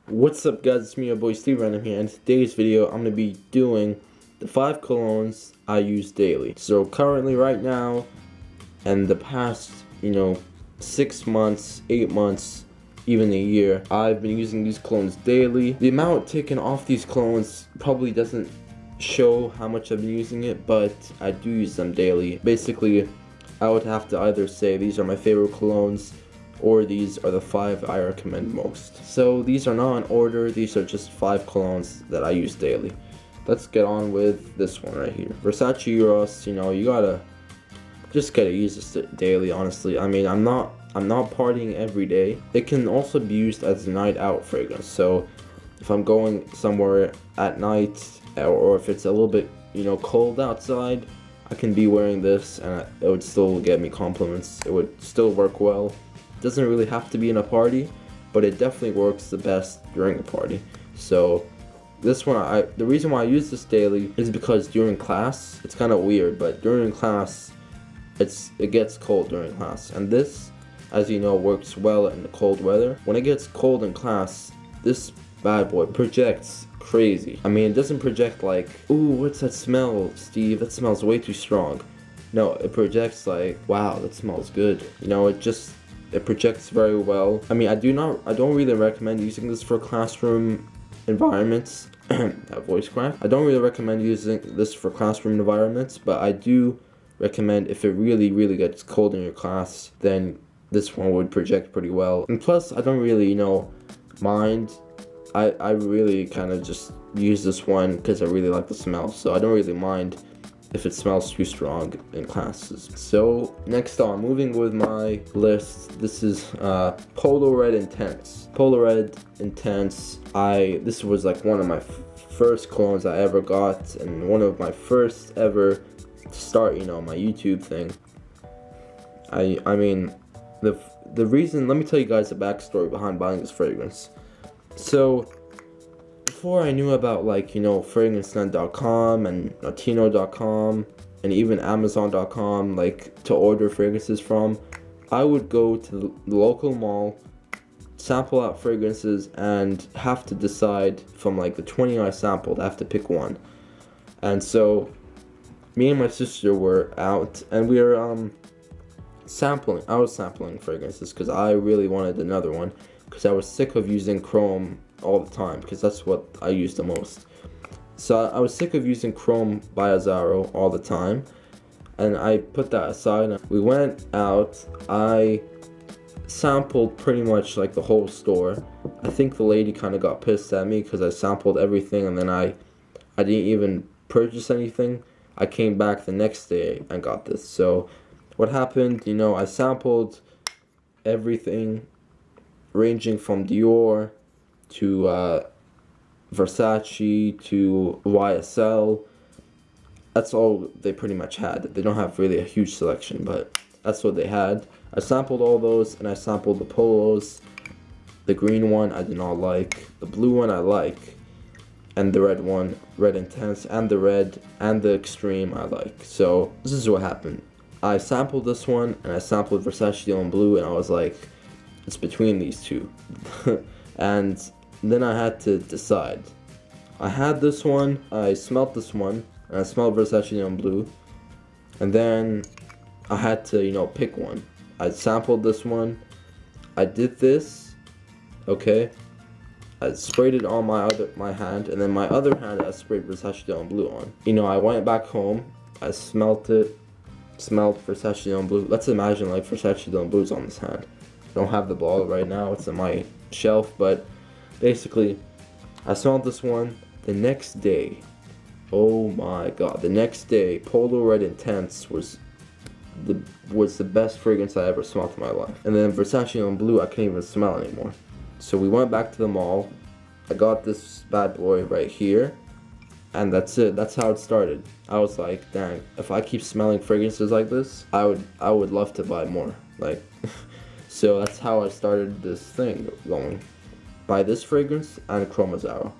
What's up guys, it's me, your boy SteveRandom here, and in today's video I'm going to be doing the 5 colognes I use daily. So currently right now, and the past, 6 months, 8 months, even a year, I've been using these colognes daily. The amount taken off these colognes probably doesn't show how much I've been using it, but I do use them daily. Basically, I would have to either say these are my favorite colognes, or these are the 5 I recommend most. So these are not in order, these are just 5 colognes that I use daily. Let's get on with this one right here. Versace Eros, you gotta use this daily, honestly. I mean, I'm not partying every day. It can also be used as a night out fragrance. So if I'm going somewhere at night, or if it's a little bit, cold outside, I can be wearing this and it would still get me compliments. It would still work well. Doesn't really have to be in a party, but it definitely works the best during a party. So this one, the reason why I use this daily is because during class, it's kind of weird, but during class, it gets cold during class, and this, as you know, works well in the cold weather. When it gets cold in class, this bad boy projects crazy. I mean, it doesn't project like, ooh, what's that smell, Steve? That smells way too strong. No, it projects like, wow, that smells good. It projects very well. I mean, I don't really recommend using this for classroom environments. That voice crack. I don't really recommend using this for classroom environments, but I do recommend if it really, really gets cold in your class, then this one would project pretty well. And plus, I don't really, mind. I really kind of just use this one because I really like the smell, so I don't really mind if it smells too strong in classes. So next on, moving with my list, this is Polo Red Intense. Polo Red Intense, this was like one of my first colognes I ever got, and one of my first ever to start, my YouTube thing. I mean, the reason, let me tell you guys the backstory behind buying this fragrance. So before I knew about fragrancenet.com and latino.com and even amazon.com to order fragrances from, I would go to the local mall, sample out fragrances, and have to decide from the 20 I sampled, I have to pick one. And so me and my sister were out and we were sampling. I was sampling fragrances because I really wanted another one, because I was sick of using Chrome all the time, because that's what I use the most. So I was sick of using Chrome by Azzaro all the time, and I put that aside. We went out, I sampled pretty much the whole store. I think the lady kind of got pissed at me because I sampled everything and then I didn't even purchase anything. I came back the next day and got this. So what happened, I sampled everything ranging from Dior to Versace to YSL. That's all they pretty much had. They don't have really a huge selection, but that's what they had. I sampled all those, and I sampled the polos. The green one I did not like, the blue one I like, and the red one, Red Intense, and the red and the extreme I like. So this is what happened. I sampled this one, and I sampled Versace on blue, and I was like, it's between these two. And then I had to decide. I had this one, I smelled this one, and I smelled Versace on blue, and then I had to, pick one. I sampled this one, I did this, okay, I sprayed it on my hand, and then my other hand I sprayed Versace on blue on. I went back home, I smelled it, smelled Versace on blue. Let's imagine Versace on blue's on this hand. I don't have the bottle right now, it's on my shelf, but basically I smelled this one. The next day, oh my god, the next day, Polo Red Intense was the best fragrance I ever smelled in my life. And then Versace on blue I couldn't even smell anymore. So we went back to the mall, I got this bad boy right here, and that's it. That's how it started. I was like, dang, if I keep smelling fragrances like this, I would love to buy more. So that's how I started this thing going. Buy this fragrance and Chrome Azzaro.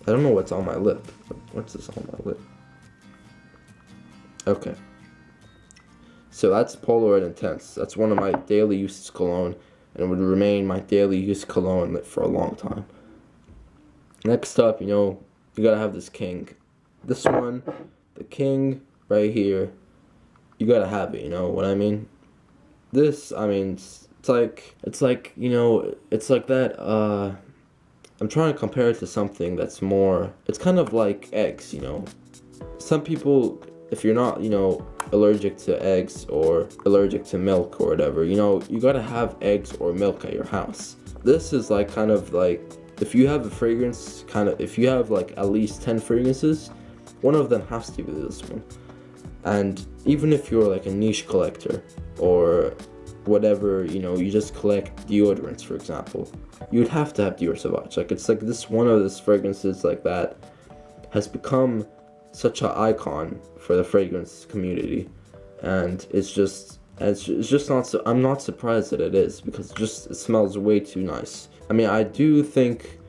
I don't know what's on my lip. What's this on my lip? Okay. So that's Polo Red Intense. That's one of my daily uses cologne, and it would remain my daily use cologne for a long time. Next up, you gotta have this king. This one, the king right here, you gotta have it, you know what I mean? This, I mean, it's like that, I'm trying to compare it to something that's more, it's kind of like eggs, Some people, if you're not, allergic to eggs or allergic to milk or whatever, you gotta have eggs or milk at your house. This is like kind of like, if you have a fragrance, if you have like at least 10 fragrances, one of them has to be this one. And even if you're like a niche collector or whatever, you just collect deodorants, for example, you'd have to have Dior Sauvage. Like, it's like this one of these fragrances like that has become such an icon for the fragrance community, and it's just not so, I'm not surprised that it is, because it smells way too nice. I mean, I do think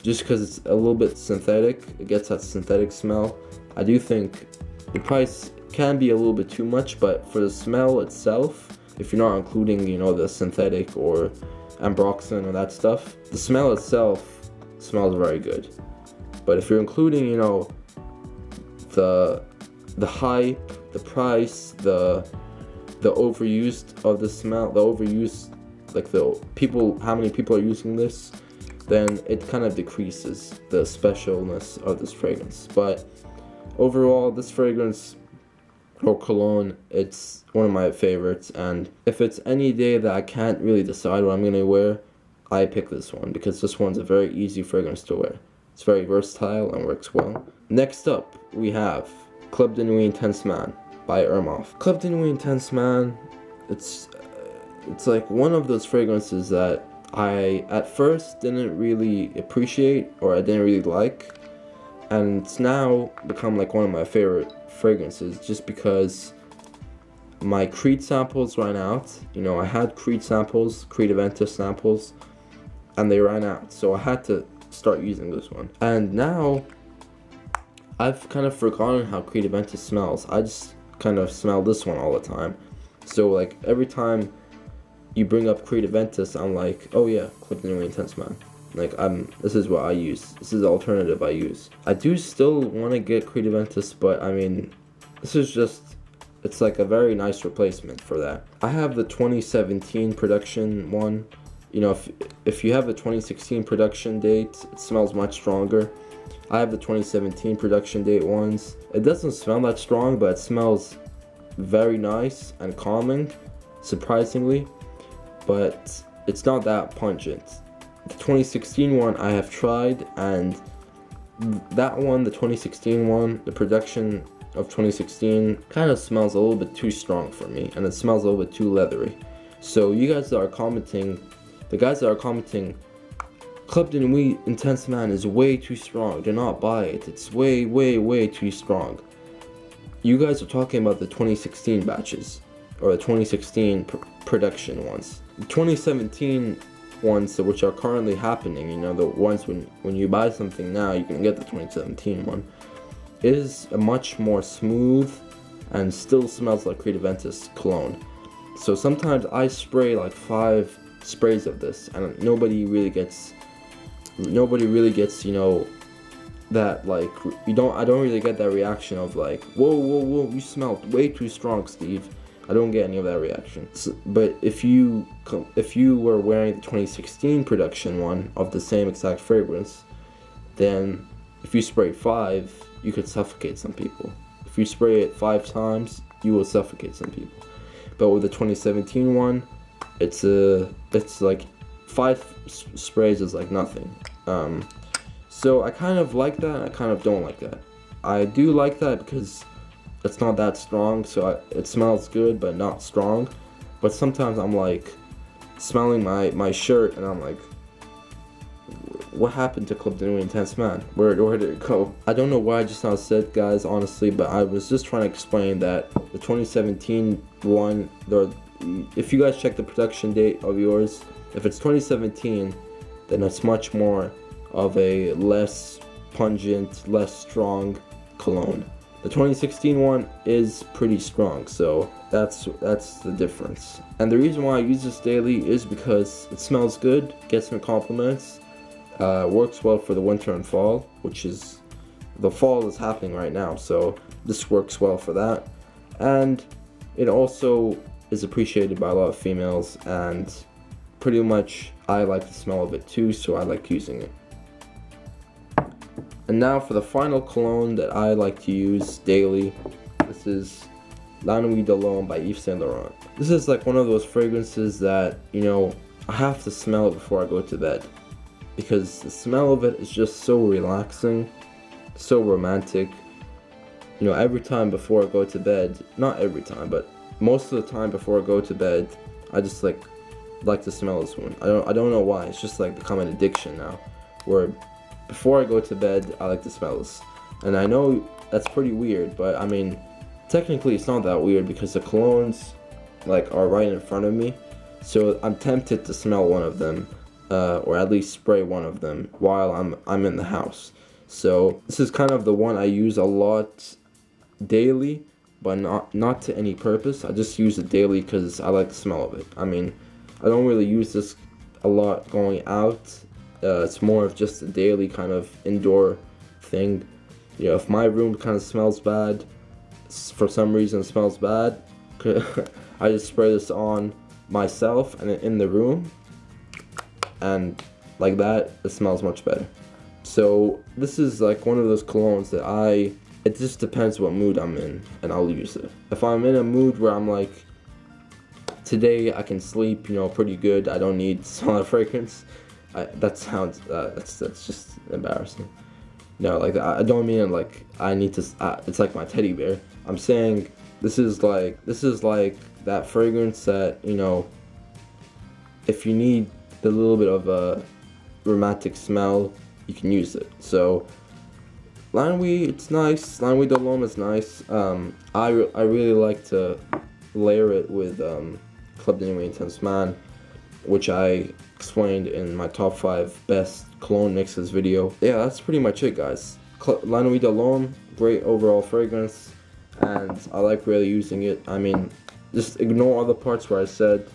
just because it's a little bit synthetic, it gets that synthetic smell. I do think the price can be a little bit too much, but for the smell itself, if you're not including, the synthetic or ambroxan or that stuff, the smell itself smells very good. But if you're including, the hype, the price, the overused of the smell, the overuse, like how many people are using this, then it kind of decreases the specialness of this fragrance. But overall, this fragrance or cologne, it's one of my favorites, and if it's any day that I can't really decide what I'm gonna wear, I pick this one, because this one's a very easy fragrance to wear. It's very versatile and works well. Next up, we have Club de Nuit Intense Man by Hermoff. Club de Nuit Intense Man, it's like one of those fragrances that I at first didn't really appreciate, or I didn't really like, and it's now become like one of my favorite fragrances, just because my Creed samples ran out. I had Creed samples, Creed Aventus samples, and they ran out, so I had to start using this one. And now I've kind of forgotten how Creed Aventus smells. I just kind of smell this one all the time. So like every time you bring up Creed Aventus, I'm like, oh yeah, Club de Nuit Intense Man. Like, this is what I use. This is the alternative I use. I do still want to get Creed Aventus, but I mean, this is just, it's like a very nice replacement for that. I have the 2017 production one. If you have the 2016 production date, it smells much stronger. I have the 2017 production date ones. It doesn't smell that strong, but it smells very nice and calming, surprisingly, but it's not that pungent. The 2016 one I have tried, and that one, the 2016 one, the production of 2016, kind of smells a little bit too strong for me, and it smells a little bit too leathery. So you guys that are commenting, the guys that are commenting, Club de Nuit Intense Man is way too strong, do not buy it, it's way too strong. You guys are talking about the 2016 batches, or the 2016 production ones. The 2017 ones, which are currently happening, the ones when you buy something now, you can get the 2017 one, is a much more smooth and still smells like Creed Aventus cologne. So sometimes I spray like 5 sprays of this, and nobody really gets, that, like, I don't really get that reaction of like, whoa, you smell way too strong, Steve. I don't get any of that reaction. But if you were wearing the 2016 production one of the same exact fragrance, then if you spray 5, you could suffocate some people. If you spray it 5 times, you will suffocate some people. But with the 2017 one, it's like 5 sprays is like nothing. So I kind of like that, I kind of don't like that. I do like that because it's not that strong, so it smells good but not strong. But sometimes I'm like smelling my shirt and I'm like, what happened to Club de Nuit Intense Man? Where did it go? I don't know why I just now said, guys, honestly, but I was just trying to explain that the 2017 one, if you guys check the production date of yours, if it's 2017, then it's much more of a less pungent, less strong cologne. The 2016 one is pretty strong, so that's the difference. And the reason why I use this daily is because it smells good, gets me compliments, Works well for the winter and fall, which is, the fall is happening right now, so this works well for that. And it also is appreciated by a lot of females, and pretty much I like the smell of it too, so I like using it. And now for the final cologne that I like to use daily. This is La Nuit de l'Homme by Yves Saint Laurent. This is like one of those fragrances that, you know, I have to smell it before I go to bed, because the smell of it is just so relaxing, so romantic. You know, every time before I go to bed, not every time, but most of the time before I go to bed, I just like to smell this one. I don't know why. It's just like become an addiction now, where before I go to bed, I like to smell this. And I know that's pretty weird, but I mean, technically it's not that weird because the colognes like are right in front of me, so I'm tempted to smell one of them, or at least spray one of them while I'm in the house. So this is kind of the one I use a lot daily, but not to any purpose. I just use it daily because I like the smell of it. I mean, I don't really use this a lot going out. It's more of just a daily kind of indoor thing. You know, if my room kind of smells bad, for some reason it smells bad, I just spray this on myself and in the room, and like that, it smells much better. So this is like one of those colognes that it just depends what mood I'm in, and I'll use it. If I'm in a mood where I'm like, today I can sleep, you know, pretty good, I don't need smell of fragrance. That sounds, that's just embarrassing. No, like, I don't mean like I need to, it's like my teddy bear. I'm saying this is like that fragrance that, you know, if you need the little bit of a romantic smell, you can use it. So La Nuit, it's nice. La Nuit de l'Homme is nice. I really like to layer it with Club de Nuit Intense Man, which I explained in my top 5 best cologne mixes video. Yeah, that's pretty much it, guys. La Nuit de l'Homme, great overall fragrance, and I like really using it. I mean, just ignore all the parts where I said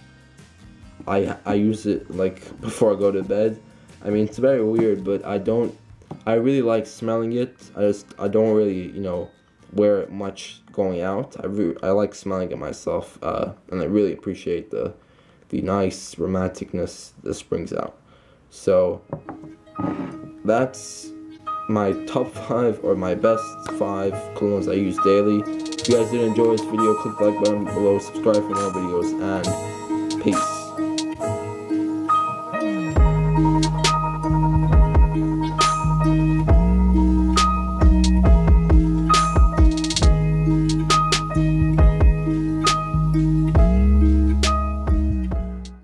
I use it like before I go to bed. I mean, it's very weird, but I really like smelling it. I don't really, you know, wear it much going out. I like smelling it myself, and I really appreciate the nice romanticness this brings out. So that's my top 5 or my best 5 colognes I use daily. If you guys did enjoy this video, click the like button below, subscribe for more videos, and peace.